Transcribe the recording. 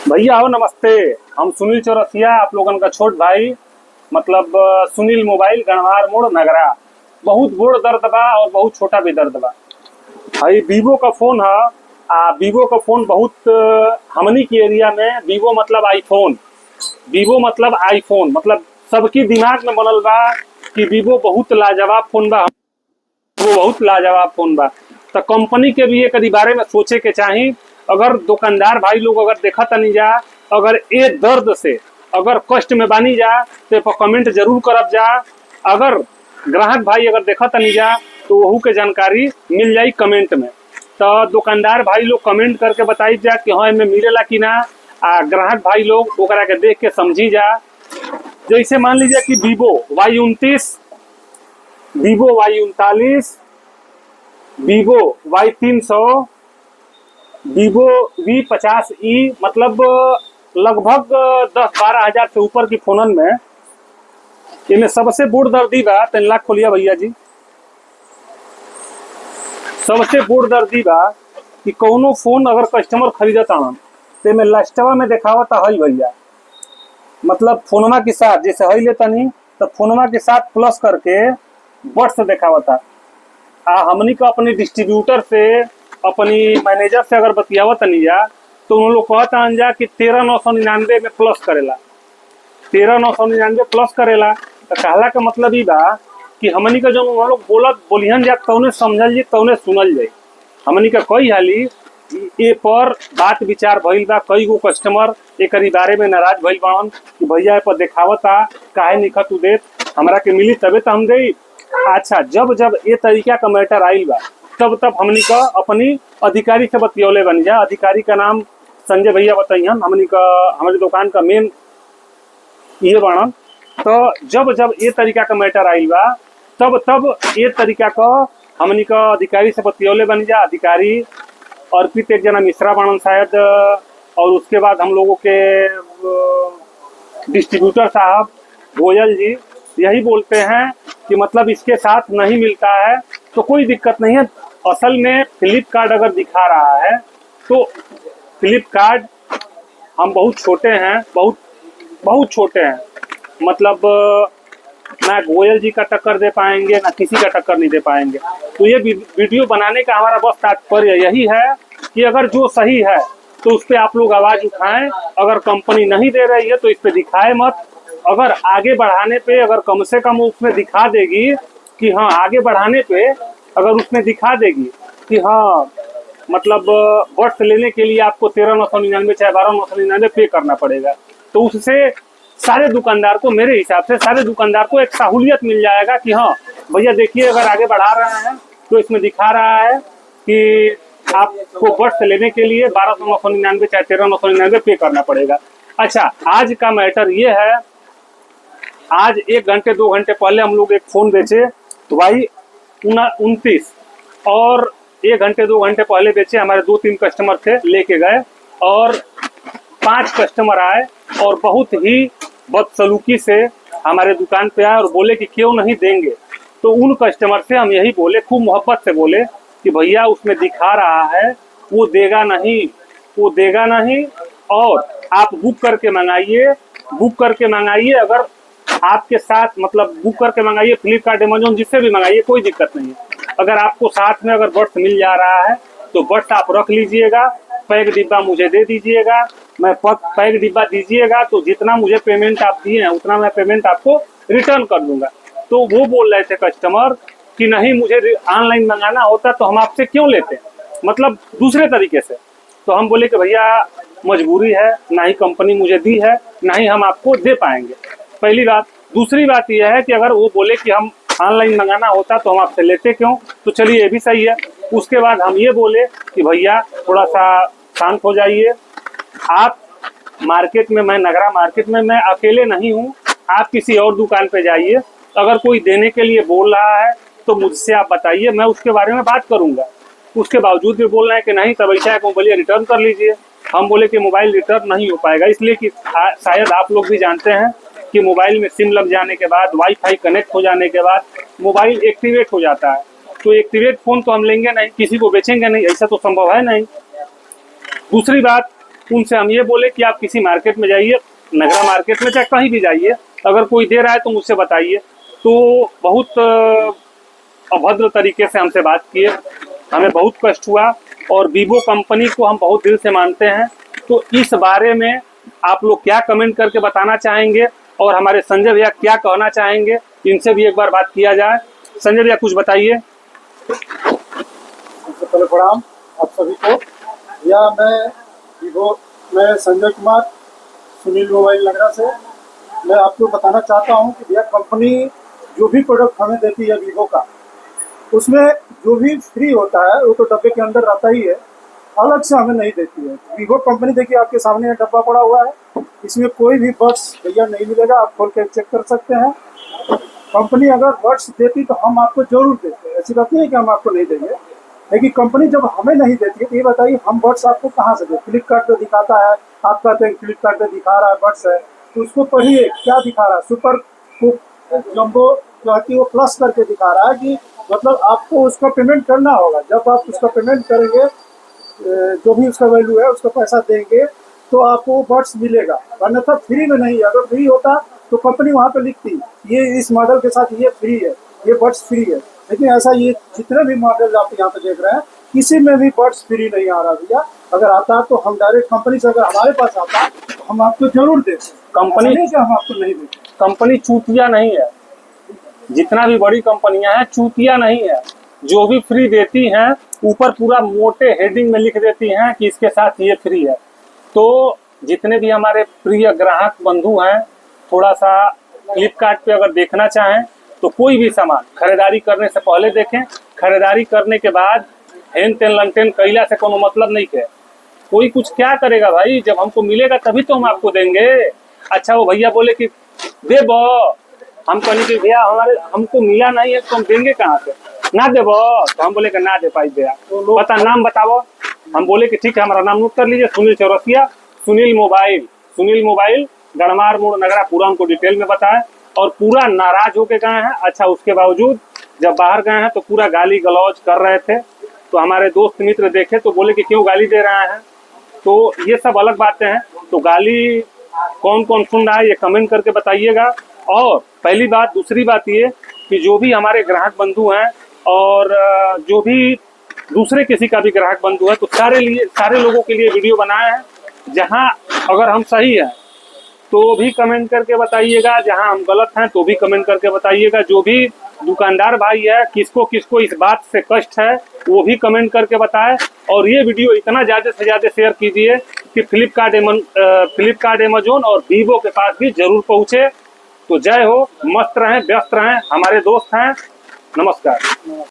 भैया हो नमस्ते। हम सुनील चौरसिया, आप लोगन का छोट भाई। मतलब सुनील मोबाइल, गणवार मोड़, नगरा। बहुत बड़ दर्द बा और बहुत छोटा भी दर्द बा। भाई वीवो का फोन है। वीवो का फोन बहुत हमनी के एरिया में वीवो मतलब आईफोन। वीवो मतलब आईफोन मतलब सबकी दिमाग में बनल बा कि वीवो बहुत लाजवाब फोन बा। वो बहुत लाजवाब फोन बा। तो कंपनी के भी एक बारे में सोचे के चाही। अगर दुकानदार भाई लोग अगर देखा तनी जा, अगर ए दर्द से अगर कष्ट में बानी जा तो पर कमेंट जरूर करब जा। अगर ग्राहक भाई अगर देखा तनी जा तो वहू के जानकारी मिल जाई कमेंट में। तो दुकानदार भाई लोग कमेंट करके बताई जा कि हाँ इनमें मिलेला कि ना। ग्राहक भाई लोग ओकरा के देख के समझी जा। जैसे मान लीजिए कि Vivo Y29, Vivo Y300, Vivo V50E, मतलब लगभग 10-12 हज़ार से ऊपर की फोनन में इनमें सबसे बड़ दर्दी बा। 3 लाख खोलिया भैया जी। सबसे बड़ दर्दी बा कि कौनो फोन अगर कस्टमर खरीदत आन तो में लास्टवा में देखावत है भैया। मतलब फोनमा के साथ जैसे है लेता नहीं तो फोनमा के साथ प्लस करके बट्स देखावता। हमनी का अपने डिस्ट्रीब्यूटर से, अपनी मैनेजर से अगर बतियावत नहीं जा तो उन लोग कहता जा कि 13,999 में प्लस करेला। 13,999 प्लस करेला। तो कहला का मतलब ही बा कि हमनी का जो उन लोग बोलिहन जा तौने समझल जी तौने सुनल जाई। हमनी का कई हाली ए पर बात विचार भइल बा। कई गो कस्टमर एक बारे में नाराज भइल बाड़न कि भैया ए पर देखावता काहे निखा तू देत, हमरा के मिली तबे तो हम दे। अच्छा, जब जब ये तरीका का मैटर आइल बा तब तब हमनी का अपनी अधिकारी से बतियौले बन जा। अधिकारी का नाम संजय भैया बताइहन। हमनी का हमारी दुकान का मेन ये बाणन। तो जब जब ये तरीका का मैटर आइल बा तब तब ये तरीका का हमनी का अधिकारी से बतियौले बन जा। अधिकारी अर्पित एक जना मिश्रा बाणन शायद, और उसके बाद हम लोगों के डिस्ट्रीब्यूटर साहब गोयल जी यही बोलते हैं कि मतलब इसके साथ नहीं मिलता है तो कोई दिक्कत नहीं है। असल में फ्लिपकार्ट अगर दिखा रहा है तो फ्लिपकार्ट, हम बहुत छोटे हैं, बहुत बहुत छोटे हैं। मतलब ना गोयल जी का टक्कर दे पाएंगे ना किसी का टक्कर नहीं दे पाएंगे। तो ये वीडियो बनाने का हमारा बस तात्पर्य यही है कि अगर जो सही है तो उस पर आप लोग आवाज उठाएं। अगर कंपनी नहीं दे रही है तो इस पे दिखाए मत। अगर आगे बढ़ाने पे अगर कम से कम उसमें दिखा देगी कि हाँ, आगे बढ़ाने पे अगर उसमें दिखा देगी कि हाँ मतलब बट्स लेने के लिए आपको 13,999 चाहे 12,999 पे करना पड़ेगा, तो उससे सारे दुकानदार को, मेरे हिसाब से सारे दुकानदार को एक सहूलियत मिल जाएगा कि हाँ भैया देखिए अगर आगे बढ़ा रहे हैं तो इसमें दिखा रहा है कि आपको बट्स लेने के लिए 12,999 चाहे 13,999 पे करना पड़ेगा। अच्छा, आज का मैटर ये है, आज 1 घंटे 2 घंटे पहले हम लोग एक फोन बेचे तो Y29, और 1 घंटे 2 घंटे पहले बेचे। हमारे 2-3 कस्टमर थे, लेके गए और 5 कस्टमर आए और बहुत ही बदसलूकी से हमारे दुकान पे आए और बोले कि क्यों नहीं देंगे। तो उन कस्टमर से हम यही बोले, खूब मोहब्बत से बोले कि भैया उसमें दिखा रहा है वो देगा नहीं, वो देगा नहीं, और आप बुक करके मंगाइए, बुक करके मंगाइए। अगर आपके साथ मतलब बुक करके मंगाइए, फ्लिपकार्ट, अमेजोन, जिससे भी मंगाइए, कोई दिक्कत नहीं है। अगर आपको साथ में अगर बट्स मिल जा रहा है तो बट्स आप रख लीजिएगा, पैक डिब्बा मुझे दे दीजिएगा। मैं पैक डिब्बा दीजिएगा तो जितना मुझे पेमेंट आप दिए हैं उतना मैं पेमेंट आपको रिटर्न कर दूंगा। तो वो बोल रहे थे कस्टमर कि नहीं, मुझे ऑनलाइन मंगाना होता तो हम आपसे क्यों लेते, मतलब दूसरे तरीके से। तो हम बोले कि भैया मजबूरी है, ना ही कंपनी मुझे दी है, ना ही हम आपको दे पाएंगे, पहली बात। दूसरी बात यह है कि अगर वो बोले कि हम ऑनलाइन मंगाना होता तो हम आपसे लेते क्यों, तो चलिए ये भी सही है। उसके बाद हम ये बोले कि भैया थोड़ा सा शांत हो जाइए। आप मार्केट में, मैं नगरा मार्केट में मैं अकेले नहीं हूँ, आप किसी और दुकान पे जाइए। अगर कोई देने के लिए बोल रहा है तो मुझसे आप बताइए, मैं उसके बारे में बात करूंगा। उसके बावजूद भी बोल रहे हैं कि नहीं तब ऐसा है को बोलिए रिटर्न कर लीजिए। हम बोले कि मोबाइल रिटर्न नहीं हो पाएगा, इसलिए कि शायद आप लोग भी जानते हैं कि मोबाइल में सिम लग जाने के बाद, वाईफाई कनेक्ट हो जाने के बाद मोबाइल एक्टिवेट हो जाता है। तो एक्टिवेट फोन तो हम लेंगे नहीं, किसी को बेचेंगे नहीं, ऐसा तो संभव है नहीं। दूसरी बात, उनसे हम ये बोले कि आप किसी मार्केट में जाइए, नगरा मार्केट में, चाहे कहीं भी जाइए, अगर कोई दे रहा है तो मुझसे बताइए। तो बहुत अभद्र तरीके से हमसे बात किए, हमें बहुत कष्ट हुआ। और वीवो कंपनी को हम बहुत दिल से मानते हैं। तो इस बारे में आप लोग क्या कमेंट करके बताना चाहेंगे, और हमारे संजय भैया क्या कहना चाहेंगे, इनसे भी एक बार बात किया जाए। संजय भैया कुछ बताइए। सबसे पहले प्रणाम आप सभी को। यह मैं संजय कुमार, सुनील मोबाइल नगरा से। मैं आपको बताना चाहता हूं कि भैया कंपनी जो भी प्रोडक्ट हमें देती है वीवो का, उसमें जो भी फ्री होता है वो तो डब्बे के अंदर रहता ही है, अलग से हमें नहीं देती है। वीवो कंपनी देखिए आपके सामने डब्बा पड़ा हुआ है, इसमें कोई भी बड्स भैया नहीं मिलेगा, आप खोल के चेक कर सकते हैं। कंपनी अगर बड्स देती तो हम आपको जरूर देते, ऐसी बात नहीं है कि हम आपको नहीं देंगे। लेकिन कंपनी जब हमें नहीं देती है तो ये बताइए हम बड्स आपको कहाँ से दें? फ्लिपकार्ट पे दिखाता है, आप कहते हैं फ्लिपकार्ट पे दिखा रहा है बड्स है, तो उसको पढ़िए क्या दिखा रहा है। सुपर जम्बो जो है कि वो प्लस करके दिखा रहा है कि मतलब आपको उसका पेमेंट करना होगा। जब आप उसका पेमेंट करेंगे, जो भी उसका वैल्यू है उसका पैसा देंगे तो आपको बड्स मिलेगा, अन्यथा फ्री में नहीं है। अगर फ्री होता तो कंपनी वहाँ पे लिखती ये इस मॉडल के साथ ये फ्री है, ये बड्स फ्री है। लेकिन ऐसा ये जितने भी मॉडल आप यहाँ पे देख रहे हैं किसी में भी बड्स फ्री नहीं आ रहा भैया। अगर आता तो हम डायरेक्ट कंपनी से, अगर हमारे पास आता तो हम आपको जरूर देते। कंपनी से हम आपको नहीं देते। कंपनी चूतिया नहीं है, जितना भी बड़ी कंपनियां हैं चूतिया नहीं है। जो भी फ्री देती हैं ऊपर पूरा मोटे हेडिंग में लिख देती हैं कि इसके साथ ये फ्री है। तो जितने भी हमारे प्रिय ग्राहक बंधु हैं, थोड़ा सा फ्लिपकार्ट पे अगर देखना चाहें तो कोई भी सामान खरीदारी करने से पहले देखें। खरीदारी करने के बाद हेन तेन लंटेन कैला से कोनो मतलब नहीं है। कोई कुछ क्या करेगा भाई, जब हमको मिलेगा तभी तो हम आपको देंगे। अच्छा वो भैया बोले कि दे बो, हम कहने कि भैया हमको मिला नहीं है तो हम देंगे कहाँ से, ना देबो। तो हम बोले कि ना दे पाई भैया, तो बता नाम बताओ। हम बोले कि ठीक है, हमारा नाम नोट कर लीजिए, सुनील चौरसिया, सुनील मोबाइल गणमार मोड़ नगरा, पूरा हमको डिटेल में बताए। और पूरा नाराज होके गए हैं। अच्छा उसके बावजूद जब बाहर गए हैं तो पूरा गाली गलौज कर रहे थे। तो हमारे दोस्त मित्र देखे तो बोले कि क्यों गाली दे रहे हैं। तो ये सब अलग बातें हैं। तो गाली कौन कौन सुन रहा है ये कमेंट करके बताइएगा। और पहली बात, दूसरी बात ये कि जो भी हमारे ग्राहक बंधु हैं और जो भी दूसरे किसी का भी ग्राहक बंधु है, तो सारे लोगों के लिए वीडियो बनाए हैं। जहां अगर हम सही हैं तो भी कमेंट करके बताइएगा, जहां हम गलत हैं तो भी कमेंट करके बताइएगा। जो भी दुकानदार भाई है किसको किसको इस बात से कष्ट है वो भी कमेंट करके बताए। और ये वीडियो इतना ज़्यादा से ज़्यादा शेयर कीजिए कि फ्लिपकार्ट, अमेजोन और वीवो के पास भी जरूर पहुँचे। तो जय हो, मस्त रहें, व्यस्त रहें, हमारे दोस्त हैं। नमस्कार।